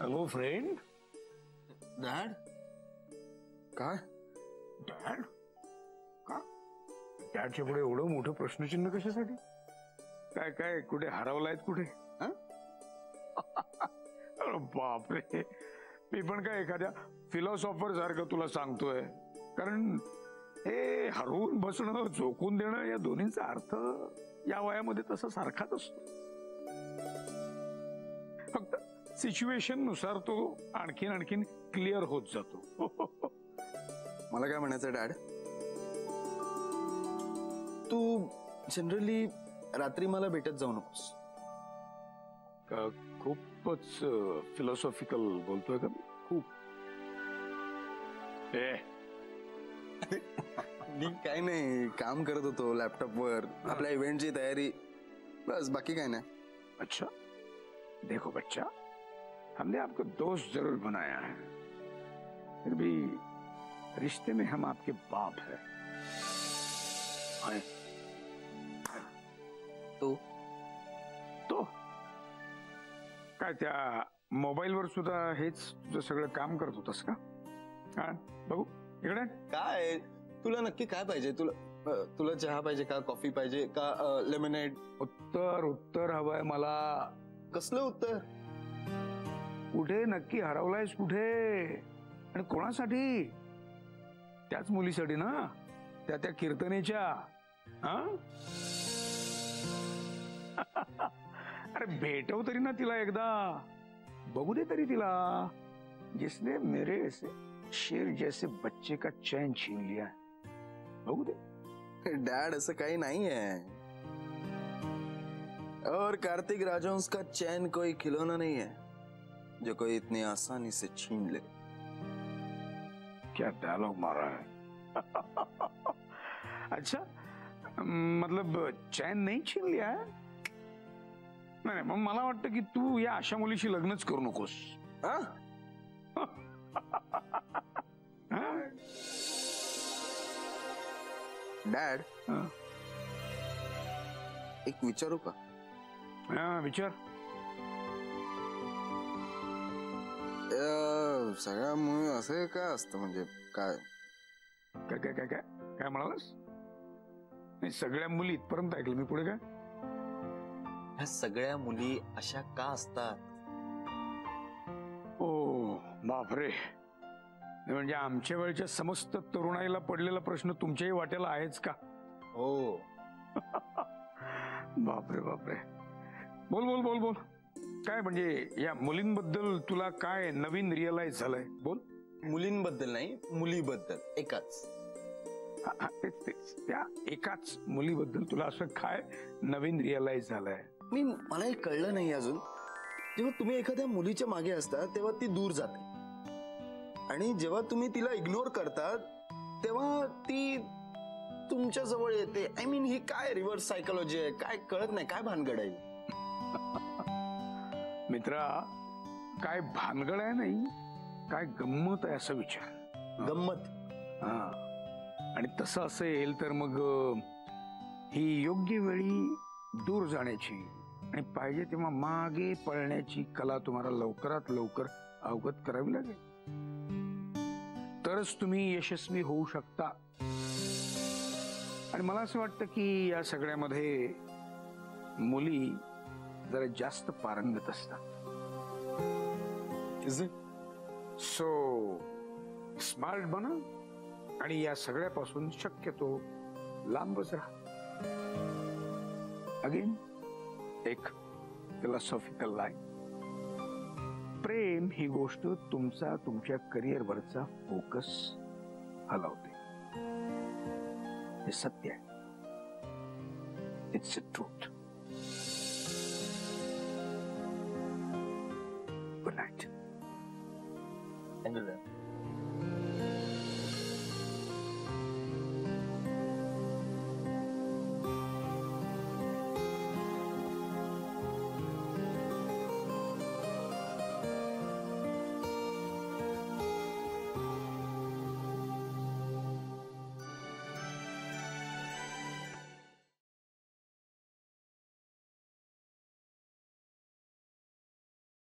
Hello friend. Dad. काय dad? का डॅडच्या पुढे एवढं मोठं प्रश्नचिन्ह कशासाठी? काय काय कुठे हरवलायत कुठे? बापरे, मी पण काय एखाद्या फिलॉसॉफर सारखं तुला सांगतोय. कारण हे हरवून बसणं, झोकून देणं या दोन्हींचा अर्थ या वयामध्ये तसा सारखाच असतो. फक्त सिच्युएशन नुसार तो आणखीन आणखीन क्लिअर होत जातो. मला काय म्हणायचं डॅड, तू जनरली रात्री मला भेटत जाऊ नकोस. खूपच फिलॉसॉफिकल बोलतोय का? खूप. मी काय नाही, काम करत होतो लॅपटॉपवर, आपल्या इव्हेंटची तयारी, बस बाकी काय नाही. अच्छा, देखो बच्चा, हमने आपको दोस्त जरूर बनाया है, फिर भी रिश्ते में हम आपके बाप हैं. तो काय त्या मोबाईलवर सुद्धा हेच तुझं सगळं काम करत होतस का? बघू इकडे. काय तुला नक्की काय पाहिजे? तुला चहा पाहिजे का, कॉफी पाहिजे का, लेमनेड? उत्तर हवंय मला. कसलं उत्तर? कुठे नक्की हरवलायस, कुठे आणि कोणासाठी? त्याच मुलीसाठी ना, त्या कीर्तनेच्या. अरे भेटव तरी ना तिला एकदा, बघू दे तरी तिला, जिसने मेरे ऐसे शेर जैसे बच्चे का चैन छीन लिया. बघू दे. डैड ऐसा काही नहीं है, और कार्तिक राजहंस का चैन कोई खिलौना नहीं है जो कोई इतनी आसानी से छीन ले. क्या डायलॉग मारा है. अच्छा, मतलब चैन नहीं छीन लिया है? नाही, मग मला वाटतं की तू या अशा मुलीशी लग्नच करू नकोस. डॅड, एक विचारू का? विचार. सगळ्या मुली असे काय असतं, म्हणजे काय काय काय काय काय काय म्हणालास? नाही, सगळ्या मुली इथपर्यंत ऐकलं मी, पुढे काय? ह्या सगळ्या मुली अशा का असतात? ओ बापरे, म्हणजे आमच्या वेळच्या समस्त तरुणाईला पडलेला प्रश्न तुमच्याही वाट्याला आहेच का? हो. बापरे बापरे. बोल बोल बोल बोल. काय म्हणजे या मुलींबद्दल तुला काय नवीन रिअलाइज झालंय? बोल. मुलींबद्दल नाही, मुलीबद्दल. एकाच त्या एकाच मुलीबद्दल तुला असं काय नवीन रिअलाइज झालंय? मला हे कळलं नाही अजून. जेव्हा तुम्ही एखाद्या मुलीच्या मागे असता तेव्हा ती दूर जाते, आणि जेव्हा तुम्ही तिला इग्नोर करता तेव्हा ती तुमच्या जवळ येते. आय मीन, ही काय रिव्हर्स सायकोलॉजी आहे? काय कळत नाही, काय भानगड आहे? मित्रा, काय भानगड आहे नाही, काय गंमत आहे असं विचार. गंमत? आणि तसं असेल तर मग ही योग्य वेळी दूर जाण्याची आणि पाहिजे तेव्हा मागे पळण्याची कला तुम्हाला लवकरात लवकर अवगत करावी लागेल, तरच तुम्ही यशस्वी होऊ शकता. आणि मला असं वाटतं की या सगळ्यामध्ये मुली जरा जास्त पारंगत असतात. सो स्मार्ट बना आणि या सगळ्यापासून शक्यतो लांबच राहा. अगेन एक फिलॉसॉफिकल लाईन. प्रेम ही गोष्ट तुमच्या करिअरवरचा फोकस हलवते. हे सत्य आहे. It's a truth. Good night.